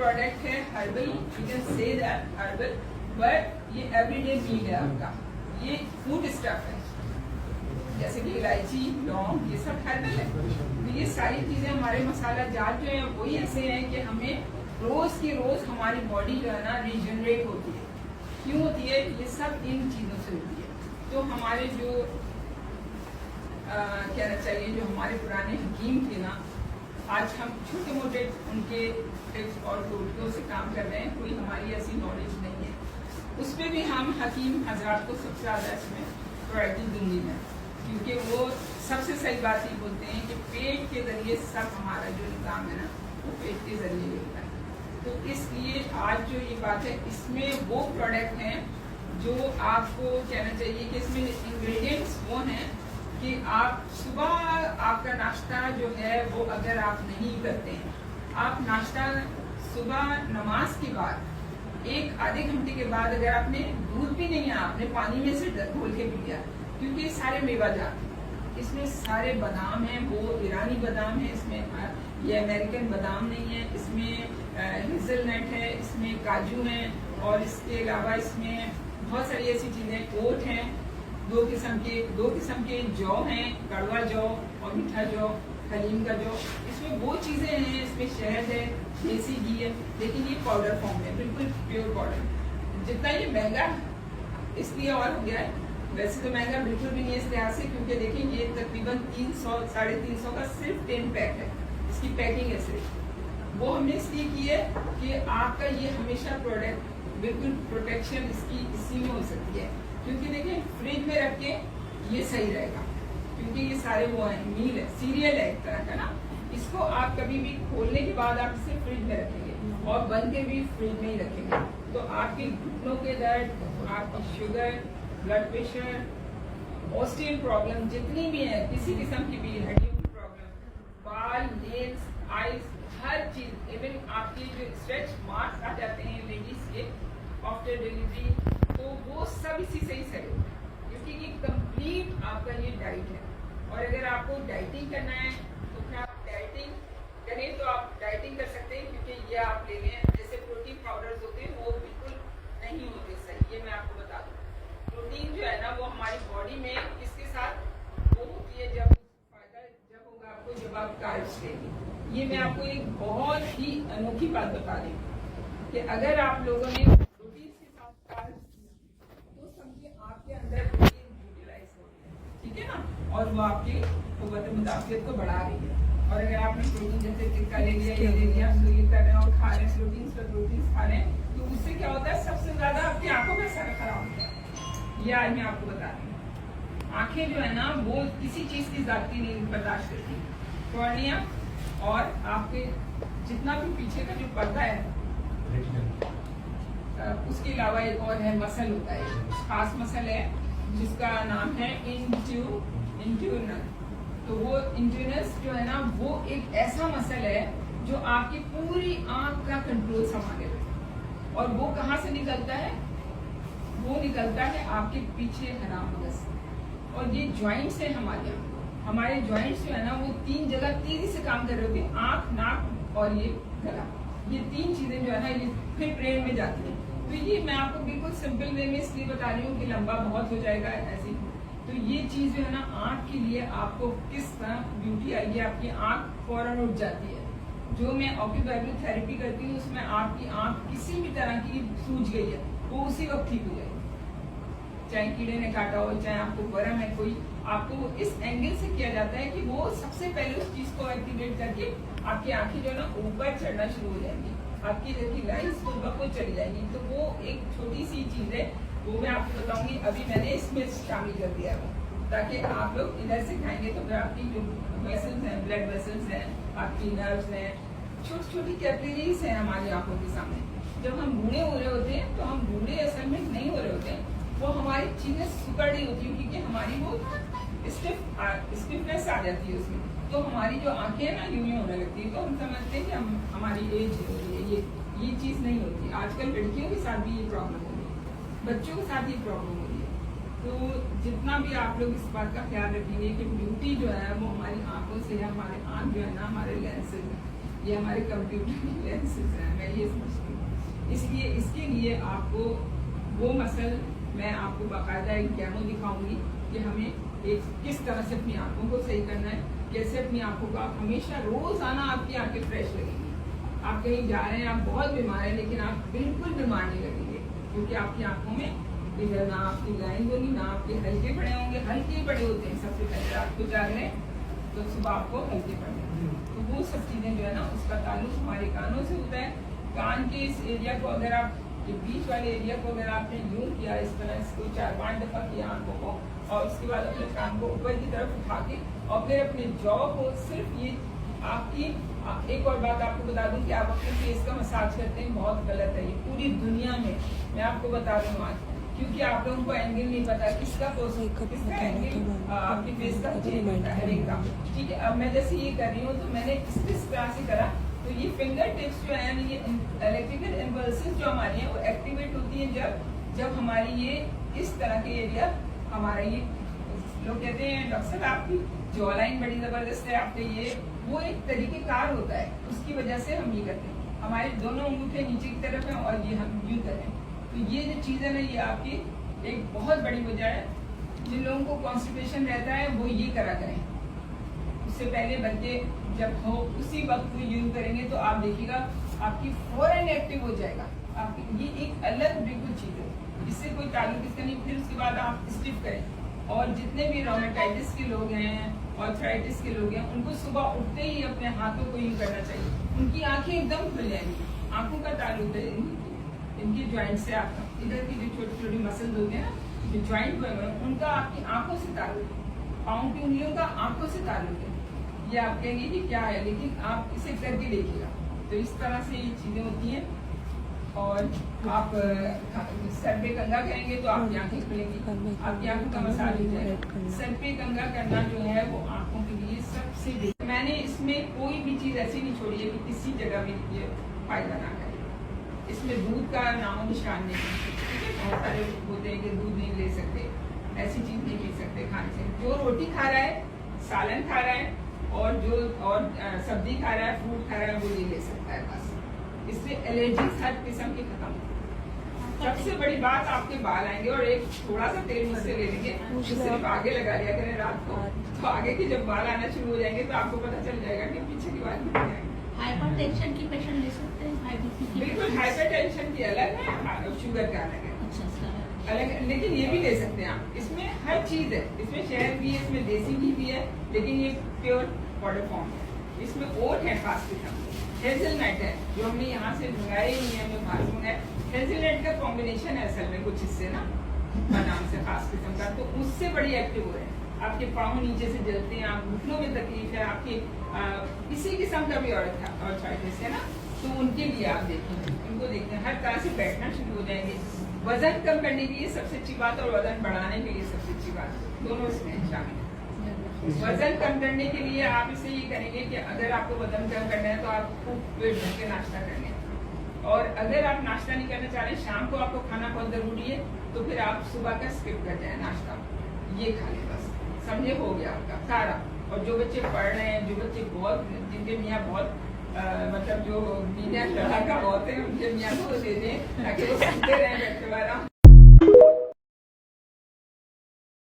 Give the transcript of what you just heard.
Product है herbal, you can say that herbal, but ये everyday need है आपका, ये फूड स्टफ है, जैसे कि इलायची, लौंग, ये सब हर्बल है। तो ये सारी चीजें हमारे मसाला जार जो है वही ऐसे हैं कि हमें रोज की रोज हमारी बॉडी जो है ना रिजनरेट होती है। क्यों होती है? ये सब इन चीजों से होती है। तो हमारे जो कहना चाहिए, जो हमारे पुराने हकीम थे ना, आज हम छोटे मोटे उनके टिप्स और टोटकों से काम कर रहे हैं, कोई हमारी ऐसी नॉलेज नहीं है। उस पर भी हम हकीम हजरात को सबसे ज़्यादा इसमें प्रायोरिटी दूंगी मैं, क्योंकि वो सबसे सही बात ये बोलते हैं कि पेट के जरिए सब हमारा जो निज़ाम है ना वो पेट के जरिए होता है। तो इसलिए आज जो ये बात है, इसमें वो प्रोडक्ट हैं जो आपको कहना चाहिए कि इसमें इंग्रेडिएंट्स वो हैं कि आप सुबह आपका नाश्ता जो है वो अगर आप नहीं करते हैं, आप नाश्ता सुबह नमाज के बाद एक आधे घंटे के बाद अगर आपने दूध भी नहीं है, आपने पानी में से घोल के पी लिया, क्योंकि सारे मेवा जाते हैं, इसमें सारे बादाम हैं, वो ईरानी बादाम है, इसमें ये अमेरिकन बादाम नहीं है, इसमें हेज़लनट है, इसमें काजू हैं, और इसके अलावा इसमें बहुत सारी ऐसी चीज़ें, ओट हैं, दो किस्म के जौ हैं, कड़वा जौ और मीठा जौ, हलीम का जौ, इसमें वो चीज़ें हैं, इसमें शहद है, देसी घी है, लेकिन ये पाउडर फॉर्म में, बिल्कुल प्योर पाउडर। जितना ये महंगा इसलिए और हो गया है, वैसे तो महंगा बिल्कुल भी नहीं है इस लिहाज से, क्योंकि देखिए ये तकरीबन 300 साढ़े 300 का सिर्फ 10 पैक है, इसकी पैकिंग है सिर्फ। वो हमने इसलिए की है कि आपका ये हमेशा प्रोडक्ट बिल्कुल प्रोटेक्शन इसकी इसी में हो सकती है, क्योंकि देखिए फ्रिज में रख के ये सही रहेगा, क्योंकि ये सारे वो हैं, मील है, सीरियल है एक तरह का ना। इसको आप कभी भी खोलने के बाद आप इसे फ्रिज में रखेंगे और बंद के भी फ्रिज में ही रखेंगे, तो आपके घुटनों के दर्द, आपकी sugar, blood pressure, osteal problem जितनी भी है, किसी किस्म की भी हड्डियों की प्रॉब्लम, बाल, नेल्स, आईज, हर चीज, इवन आपके जो स्ट्रेच मार्क्स आ जाते हैं लेडीज के आफ्टर डिलीवरी, तो वो सब इसी से ही सही होता है, क्योंकि ये कंप्लीट आपका ये डाइट है। और अगर आपको डाइटिंग करना है तो फिर आप डाइटिंग करें, तो आप डाइटिंग कर सकते हैं, क्योंकि ये आप ले लें, जैसे प्रोटीन पाउडर्स होते हैं वो बिल्कुल नहीं होते सही, ये मैं आपको बता दूँ। प्रोटीन जो है ना वो हमारी बॉडी में किसके साथ वो होती है, जब फायदा जब होगा आपको, जब आप कार्ब्स लेंगे। ये मैं आपको एक बहुत ही अनोखी बात बता रही हूँ कि अगर आप लोगों ने प्रोटीन के साथ कार्ब्स तो समझिए आपके अंदर प्रोटीन यूटिलाइज हो रही है, ठीक है ना, और वो आपकी कुव्वत मुदाफियत को बढ़ा रही है। और अगर आपने प्रोटीन जैसे टिक्का ले लिया, ये ले लिया, तो ये कर रहे हैं और खा रहे हैं प्रोटीन खा रहे हैं, तो उससे क्या होता है, सबसे ज्यादा आपकी आंखों का असर खराब होता है। ये आज मैं आपको बता रही हूँ, आंखें जो है ना वो किसी चीज की जाती नहीं बर्दाश्त करती, कॉर्निया और आपके जितना भी पीछे का जो पर्दा है, उसके अलावा एक और है मसल होता है, खास मसल है जिसका नाम है इंट्यूनल। तो वो इंट्यूनस जो है ना वो एक ऐसा मसल है जो आपकी पूरी आंख का कंट्रोल संभाले, और वो कहाँ से निकलता है, वो निकलता है आपके पीछे हरामगज से। और ये ज्वाइंट्स है हमारे ज्वाइंट्स जो है ना वो 3 जगह तेजी से काम कर रहे होते हैं, आंख, नाक और ये गला, ये 3 चीजें जो है ना ये फिर ब्रेन में जाती है। तो ये मैं आपको बिल्कुल सिंपल वे में इसलिए बता रही हूँ कि लंबा बहुत हो जाएगा ऐसी। तो ये चीज जो है ना आंख के लिए आपको किस तरह ब्यूटी आई है, आपकी आंख फौरन उठ जाती है। जो मैं ऑक्यूपैब्यू थेरेपी करती हूँ उसमें आपकी आंख किसी भी तरह की सूज गई है वो उसी वक्त ठीक हो जाएगी, चाहे कीड़े ने काटा हो, चाहे आपको बरम है कोई, आपको इस एंगल से किया जाता है कि वो सबसे पहले उस चीज को एक्टिवेट करके आपकी आंखें जो है ना ऊपर चढ़ना शुरू हो जाएंगी, आपकी जबकि लाइन्स को चली जाएंगी। तो वो एक छोटी सी चीज है, वो मैं आपको बताऊंगी, अभी मैंने इसमें शामिल कर दिया है, ताकि आप लोग इधर से खाएंगे तो फिर आपकी जो वेसल्स हैं, ब्लड वेसल्स हैं, आपकी नर्व्स हैं, छोटी छोटी कैपिलरीज हैं हमारी आंखों के सामने। जब हम बूढ़े हो रहे होते हैं तो हम बूढ़े असल में नहीं हो रहे होते हैं, वो हमारी चीजें सुकड़ रही होती है, क्योंकि हमारी वो स्टिफनेस आ जाती है उसमें, तो हमारी जो आंखें हैं ना यूं होने लगती है, तो हम समझते हैं कि हमारी एज हो रही है। ये चीज नहीं होती। आजकल लड़कियों के साथ भी ये प्रॉब्लम हो रही है, बच्चों के साथ ये प्रॉब्लम हो रही है। तो जितना भी आप लोग इस बात का ख्याल रखेंगे कि ब्यूटी जो है वो हमारी आंखों से है, हमारे आंख जो है ना हमारे लेंसेज है, ये हमारे कंप्यूटर की लेंसेज हैं, मैं ये समझती हूँ। इसलिए इसके लिए आपको वो मसल मैं आपको बाकायदा एक डेमो दिखाऊंगी कि हमें एक किस तरह से अपनी आंखों को सही करना है, कैसे अपनी आंखों का हमेशा रोजाना आपकी आंखें फ्रेश लगेंगी। आप कहीं जा रहे हैं, आप बहुत बीमार हैं, लेकिन आप बिल्कुल बीमार नहीं लगेंगे, क्योंकि आपकी आंखों में इधर ना आपकी लाइन होगी, ना आपके हल्के पड़े होंगे। हल्के पड़े होते हैं सबसे पहले, रात को जाग रहे तो सुबह आपको हल्के पड़े, तो वो सब चीजें जो है ना उसका ताल्लुक हमारे कानों से होता है। कान के इस एरिया को अगर आप ये बीच वाले एरिया को अगर आपने यूं किया, इस तरह इसको 4-5 दफा किया आंखों को, और उसके बाद अपने कान को ऊपर की तरफ उठा के और फिर अपने जॉ को सिर्फ ये आपकी एक और बात आपको बता दूं कि आप अपने फेस का मसाज करते हैं, बहुत गलत है ये पूरी दुनिया में। मैं आपको बता दूं आज, क्योंकि आप लोगों को एंगल नहीं पता किसका एंगल आपकी फेस का चेंज होता है हर का। ठीक है, अब मैं जैसे ये कर रही हूँ तो मैंने इस तरह से करा, तो ये फिंगर टिप्स जो है ये इलेक्ट्रिकल इम्पल्सेस जो हमारी हैं वो एक्टिवेट होती हैं जब हमारी ये इस तरह के एरिया हमारा ये लोग कहते हैं डॉक्टर साहब आपकी जॉ लाइन बड़ी जबरदस्त है, आपके ये वो एक तरीकेकार होता है, उसकी वजह से हम ये करते हैं। हमारे दोनों अंगूठे नीचे की तरफ हैं और ये हम यूं कर रहे हैं, तो ये जो चीज़ है ना ये आपकी एक बहुत बड़ी वजह है। जिन लोगों को कॉन्स्टिपेशन रहता है वो ये करा करें उससे पहले, बल्कि जब हो उसी वक्त वो यूज करेंगे तो आप देखिएगा आपकी फौरन एक्टिव हो जाएगा। आपकी ये एक अलग बिल्कुल चीज़ है, इससे कोई ताल्लुक इसका नहीं। फिर उसके बाद आप स्टिफ करें, और जितने भी रोमेटाइटिस के लोग हैं, आर्थराइटिस के लोग हैं, उनको सुबह उठते ही अपने हाथों को यूज करना चाहिए, उनकी आंखें एकदम खुल जाएंगी। आंखों का ताल्लुक है इनकी ज्वाइंट से, आपका इधर की जो छोटी छोटी मसल्स होते हैं ना, जो ज्वाइंट हुए हैं उनका आपकी आंखों से ताल्लुक है, पाँव की उंगलियों का आंखों से ताल्लुक है। ये आप कहेंगे कि क्या है, लेकिन आप इसे करके देखिएगा। तो इस तरह से ये चीजें होती हैं। और आप सर पे कंघा करेंगे तो आपकी आंखें खुलेंगी, आपकी आंखों का मसाज हो जाएगा। सर पे कंघा करना जो है वो आंखों के लिए सबसे बेहतर। मैंने इसमें कोई भी चीज ऐसी नहीं छोड़ी है कि किसी जगह भी ये फायदा ना करे। इसमें दूध का नामो निशान नहीं है, ठीक है। बहुत सारे होते हैं कि दूध नहीं ले सकते, ऐसी चीज नहीं ले सकते खाने से। जो रोटी खा रहा है, सालन खा रहा है और जो सब्जी खा रहा है, फ्रूट खा रहा है, वो ये ले सकता है बस। इससे एलर्जीज हर किस्म की खत्म। सबसे बड़ी बात, आपके बाल आएंगे और एक थोड़ा सा तेल मुझसे ले लेंगे, सिर्फ आगे लगा लिया करें रात को, तो आगे के जब बाल आना शुरू हो जाएंगे तो आपको पता चल जाएगा कि पीछे की बाल नहीं आएंगे। हाइपरटेंशन की पेशेंट ले सकते हैं, बिल्कुल। हाइपरटेंशन की अलग है, शुगर का अलग है, अलग, लेकिन ये भी ले सकते हैं आप। इसमें हर चीज है, इसमें शहद भी है, इसमें देसी घी भी है, लेकिन ये प्योर पाउडर फॉर्म है। इसमें ओट है, खास किस्म हेज़लनट है, जो हमने यहाँ से मंगाए ही है, हमें बाहर मंगाए। हेज़लनट का कॉम्बिनेशन है असल में कुछ हिस्से ना बादाम से, खास किस्म का, तो उससे बड़ी एक्टिव हो रहे हैं। आपके पाँव नीचे से जलते हैं, आप घुटनों में तकलीफ है, आपकी किसी किस्म का भी आर्थराइटिस है ना, तो उनके लिए आप देखें, उनको देखते हैं, हर तरह से बैठना शुरू हो जाएंगे। वजन कम करने के लिए सबसे अच्छी बात और वजन बढ़ाने के लिए सबसे अच्छी बात, दोनों इसमें शामिल है। वजन कम करने के लिए आप इसे ये करेंगे कि अगर आपको वजन कम करना है तो आप खूब पेट भर के नाश्ता कर लें, और अगर आप नाश्ता नहीं करना चाह रहे, शाम को आपको खाना बहुत जरूरी है, तो फिर आप सुबह का स्किप कर जाए नाश्ता, ये खा लें बस, समझे, हो गया आपका सारा। और जो बच्चे पढ़ रहे हैं, जो बच्चे बहुत, जिनके मियाँ बहुत मतलब जो मियाँ लड़ा का बहुत है, उनके मियाँ को दे दें ताकि वो सुनते रहें बैठे आराम